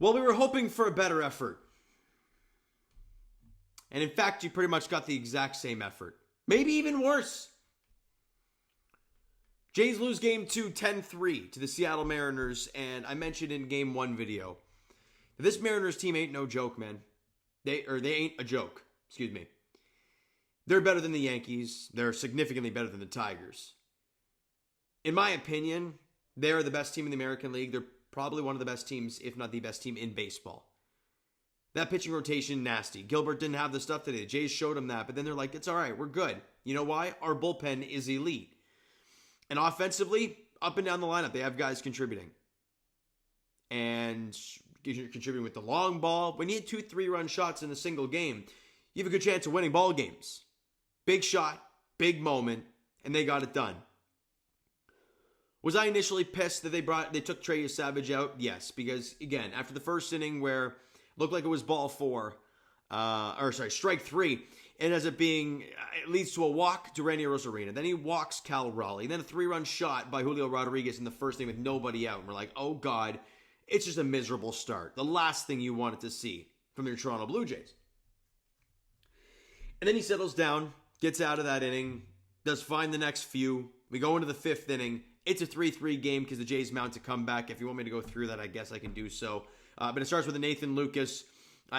Well, we were hoping for a better effort. And in fact, you pretty much got the exact same effort. Maybe even worse. Jays lose game 2, 10-3 to the Seattle Mariners. And I mentioned in game 1 video, this Mariners team ain't no joke, man. They ain't a joke. Excuse me. They're better than the Yankees. They're significantly better than the Tigers. In my opinion, they're the best team in the American League. They're probably one of the best teams, if not the best team in baseball. That pitching rotation, nasty. Gilbert didn't have the stuff today. The Jays showed him that, but then they're like, it's all right, we're good. You know why? Our bullpen is elite. And offensively, up and down the lineup, they have guys contributing. And contributing with the long ball. When you hit 2 3-run shots in a single game, you have a good chance of winning ball games. Big shot, big moment, and they got it done. Was I initially pissed that they took Trey Savage out? Yes, because again, after the first inning where it looked like it was strike 3, it ends up being, it leads to a walk to Randy Rosarina. Then he walks Cal Raleigh. Then a 3-run shot by Julio Rodriguez in the first inning with nobody out. And we're like, oh God, it's just a miserable start. The last thing you wanted to see from your Toronto Blue Jays. And then he settles down, gets out of that inning, does fine the next few. We go into the 5th inning. It's a 3-3 game because the Jays mount a comeback. If you want me to go through that, I guess I can do so. But it starts with a Nathan Lucas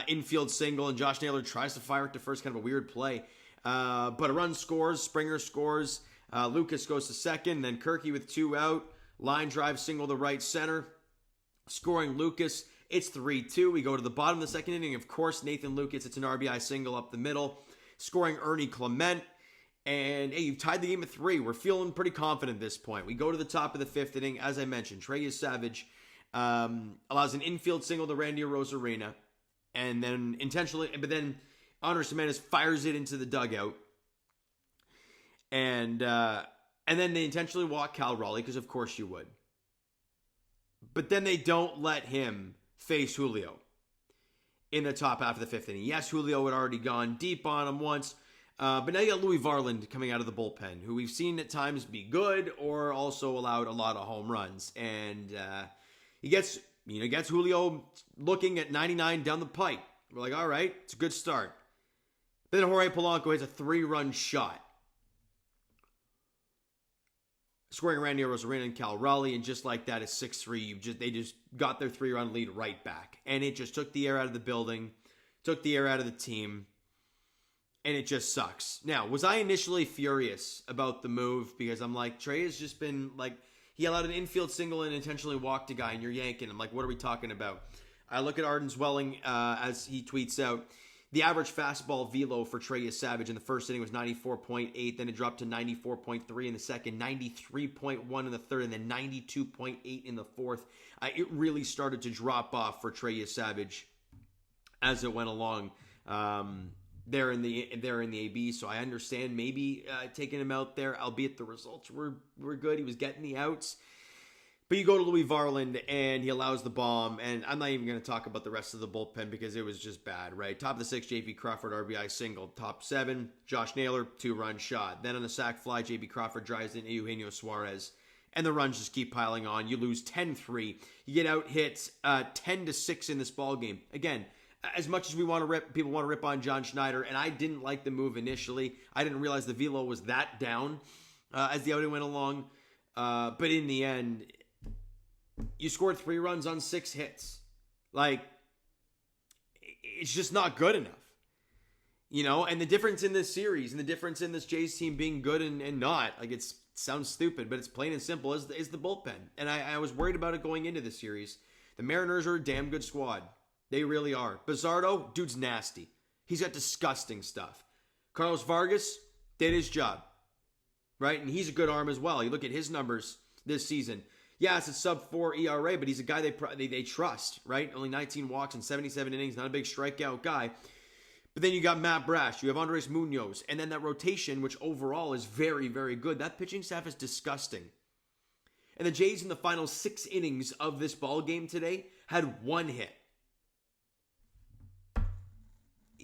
infield single, and Josh Naylor tries to fire it to first, kind of a weird play. But a run scores, Springer scores, Lucas goes to second, then Kirky with 2 out, line drive single to right center, scoring Lucas. It's 3-2. We go to the bottom of the second inning. Of course, Nathan Lucas, it's an RBI single up the middle, scoring Ernie Clement. And hey, you've tied the game at 3. We're feeling pretty confident at this point. We go to the top of the 5th inning. As I mentioned, Trey Savage allows an infield single to Randy Rosarina. And then Honor Semenez fires it into the dugout. And then they intentionally walk Cal Raleigh, because of course you would. But then they don't let him face Julio in the top half of the 5th inning. Yes, Julio had already gone deep on him once. But now you got Louis Varland coming out of the bullpen, who we've seen at times be good or also allowed a lot of home runs. And he gets Julio looking at 99 down the pipe. We're like, all right, it's a good start. But then Jorge Polanco hits a 3-run shot, scoring Randy Rosarina and Cal Raleigh, and just like that, it's 6-3. They just got their 3-run lead right back. And it just took the air out of the building, took the air out of the team. And it just sucks. Now, was I initially furious about the move? Because I'm like, Trey has just been like, he allowed an infield single and intentionally walked a guy, and you're yanking. I'm like, what are we talking about? I look at Arden Zwelling as he tweets out, the average fastball velo for Trey Savage in the first inning was 94.8. Then it dropped to 94.3 in the second, 93.1 in the third, and then 92.8 in the fourth. It really started to drop off for Trey Savage as it went along. They're in the AB, so I understand maybe taking him out there, albeit the results were good. He was getting the outs. But you go to Louis Varland, and he allows the bomb, and I'm not even going to talk about the rest of the bullpen because it was just bad, right? Top of the 6th, J.P. Crawford, RBI single. Top 7, Josh Naylor, 2-run shot. Then on the sac fly, J.P. Crawford drives in Eugenio Suarez, and the runs just keep piling on. You lose 10-3. You get out hits 10-6 in this ballgame. Again, as much as people want to rip on John Schneider, and I didn't like the move initially. I didn't realize the velo was that down as the outing went along. But in the end, you scored 3 runs on 6 hits. Like, it's just not good enough. You know, and the difference in this series and the difference in this Jays team being good and not, like, it sounds stupid, but it's plain and simple, is the bullpen. And I was worried about it going into the series. The Mariners are a damn good squad. They really are. Bizzardo, dude's nasty. He's got disgusting stuff. Carlos Vargas did his job, right? And he's a good arm as well. You look at his numbers this season. Yeah, it's a sub-4 ERA, but he's a guy they trust, right? Only 19 walks in 77 innings, not a big strikeout guy. But then you got Matt Brash, you have Andres Munoz, and then that rotation, which overall is very, very good. That pitching staff is disgusting. And the Jays in the final 6 innings of this ball game today had 1 hit.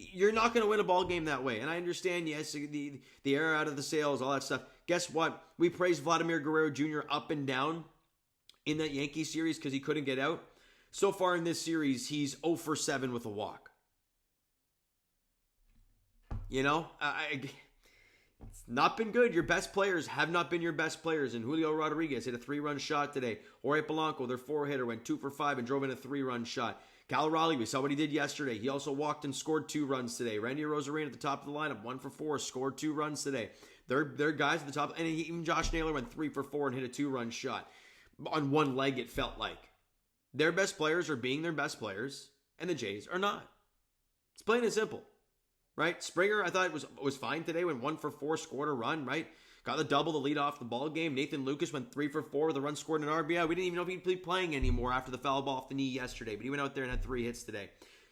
You're not going to win a ball game that way. And I understand, yes, the air out of the sails, all that stuff. Guess what? We praised Vladimir Guerrero Jr. up and down in that Yankee series because he couldn't get out. So far in this series, he's 0 for 7 with a walk. You know, it's not been good. Your best players have not been your best players. And Julio Rodriguez hit a 3-run shot today. Jorge Polanco, their 4-hitter, went 2 for 5 and drove in a 3-run shot. Cal Raleigh, we saw what he did yesterday. He also walked and scored 2 runs today. Randy Arozarena at the top of the lineup, 1 for 4, scored 2 runs today. They're guys at the top. And even Josh Naylor went 3 for 4 and hit a 2-run shot. On one leg, it felt like. Their best players are being their best players, and the Jays are not. It's plain and simple, right? Springer, I thought was fine today, went 1 for 4, scored a run, right? Got the double to lead off the ball game. Nathan Lucas went 3 for 4 with a run, scored an RBI. We didn't even know if he'd be playing anymore after the foul ball off the knee yesterday, but he went out there and had 3 hits today.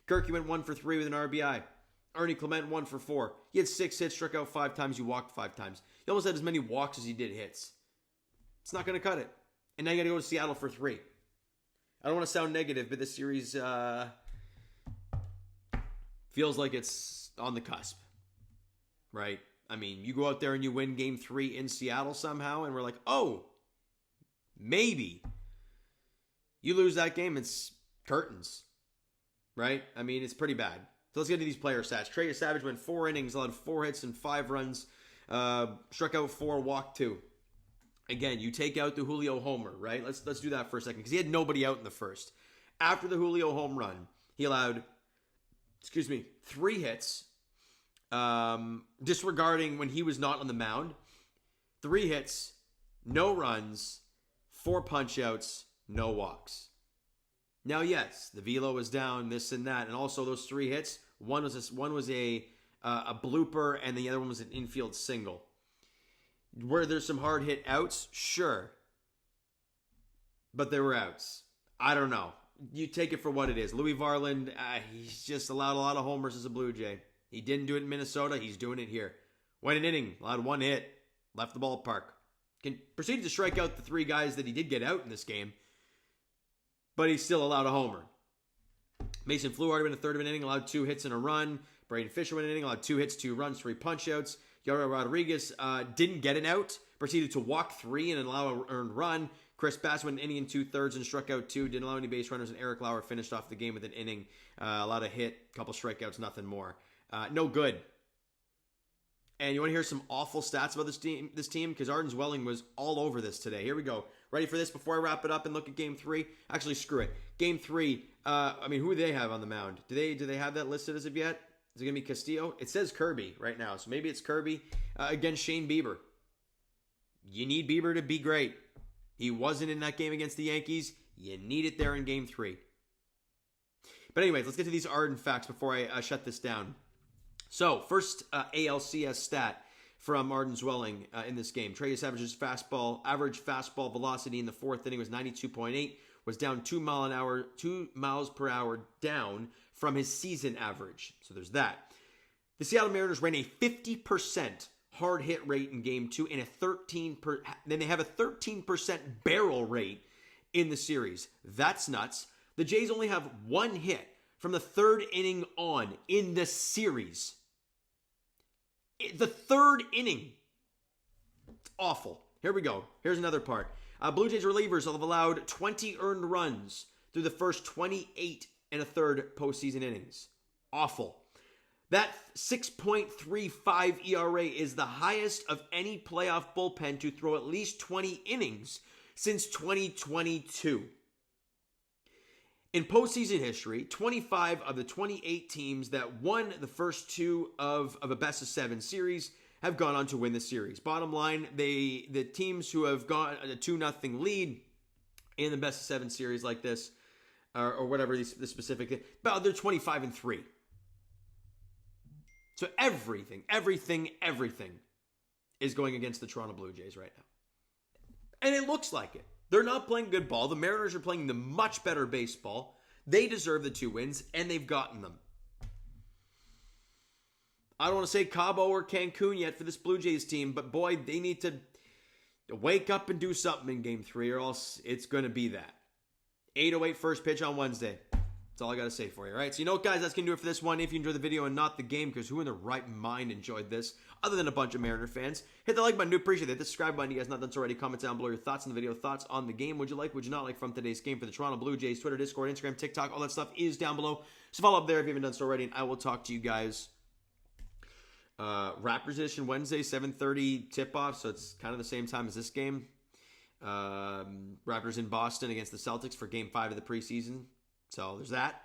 Kirky went 1 for 3 with an RBI. Ernie Clement 1 for 4. He had 6 hits, struck out 5 times, he walked 5 times. He almost had as many walks as he did hits. It's not going to cut it. And now you got to go to Seattle for 3. I don't want to sound negative, but this series feels like it's on the cusp, right? I mean, you go out there and you win Game 3 in Seattle somehow, and we're like, oh, maybe. You lose that game, it's curtains, right? I mean, it's pretty bad. So let's get to these player stats. Trey Savage went 4 innings, allowed 4 hits and 5 runs, struck out 4, walked 2. Again, you take out the Julio homer, right? Let's do that for a second because he had nobody out in the first. After the Julio home run, he allowed, 3 hits, disregarding when he was not on the mound. 3 hits, no runs, 4 punch-outs, no walks. Now, yes, the velo was down, this and that, and also those 3 hits. One was a blooper, and the other one was an infield single. Were there some hard hit outs? Sure. But there were outs. I don't know. You take it for what it is. Louis Varland, he's just allowed a lot of homers as a Blue Jay. He didn't do it in Minnesota. He's doing it here. Went an inning, allowed 1 hit, left the ballpark. Proceeded to strike out the 3 guys that he did get out in this game, but he still allowed a homer. Mason Fluharty went a third of an inning, allowed 2 hits and a run. Braden Fisher went an inning, allowed 2 hits, 2 runs, 3 punch-outs. Yaro Rodriguez didn't get an out, proceeded to walk 3 and allow an earned run. Chris Bass went an inning and 2/3 and struck out 2, didn't allow any base runners, and Eric Lauer finished off the game with an inning, allowed a hit, couple strikeouts, nothing more. No good. And you want to hear some awful stats about this team? Because Arden Zwelling was all over this today. Here we go. Ready for this before I wrap it up and look at Game 3? Actually, screw it. Game 3, who do they have on the mound? Do they have that listed as of yet? Is it going to be Castillo? It says Kirby right now, so maybe it's Kirby against Shane Bieber. You need Bieber to be great. He wasn't in that game against the Yankees. You need it there in Game 3. But anyways, let's get to these Arden facts before I shut this down. So, first ALCS stat from Arden Zwelling in this game. Trey Savage's average fastball velocity in the 4th inning was 92.8, was down 2 miles per hour down from his season average. So there's that. The Seattle Mariners ran a 50% hard hit rate in Game 2 and then they have a 13% barrel rate in the series. That's nuts. The Jays only have 1 hit from the 3rd inning on in the series. The 3rd inning. It's awful. Here we go. Here's another part. Blue Jays relievers have allowed 20 earned runs through the first 28 and a third postseason innings. Awful. That 6.35 ERA is the highest of any playoff bullpen to throw at least 20 innings since 2022. In postseason history, 25 of the 28 teams that won the first 2 of a best-of-7 series have gone on to win the series. Bottom line, the teams who have gone a 2-0 lead in the best-of-7 series like this, or whatever the specific, but they're 25-3. So everything is going against the Toronto Blue Jays right now. And it looks like it. They're not playing good ball. The Mariners are playing the much better baseball. They deserve the 2 wins, and they've gotten them. I don't want to say Cabo or Cancun yet for this Blue Jays team, but boy, they need to wake up and do something in Game 3, or else it's going to be that. 8:08 first pitch on Wednesday. That's all I got to say for you. All right. So, you know what, guys? That's going to do it for this one. If you enjoyed the video and not the game, because who in their right mind enjoyed this other than a bunch of Mariner fans? Hit the like button. Do appreciate it. The subscribe button. You guys not done so already. Comment down below your thoughts on the video, thoughts on the game. Would you like, would you not like from today's game for the Toronto Blue Jays? Twitter, Discord, Instagram, TikTok, all that stuff is down below. So follow up there if you haven't done so already. And I will talk to you guys. Raptors edition Wednesday, 7:30 tip-off. So it's kind of the same time as this game. Raptors in Boston against the Celtics for Game 5 of the preseason. So there's that.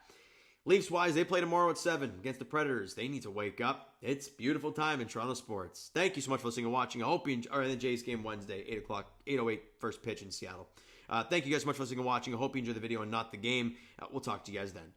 Leafs-wise, they play tomorrow at 7 against the Predators. They need to wake up. It's beautiful time in Toronto sports. Thank you so much for listening and watching. I hope you enjoy the Jays game Wednesday, 8 o'clock, 8:08, first pitch in Seattle. Thank you guys so much for listening and watching. I hope you enjoyed the video and not the game. We'll talk to you guys then.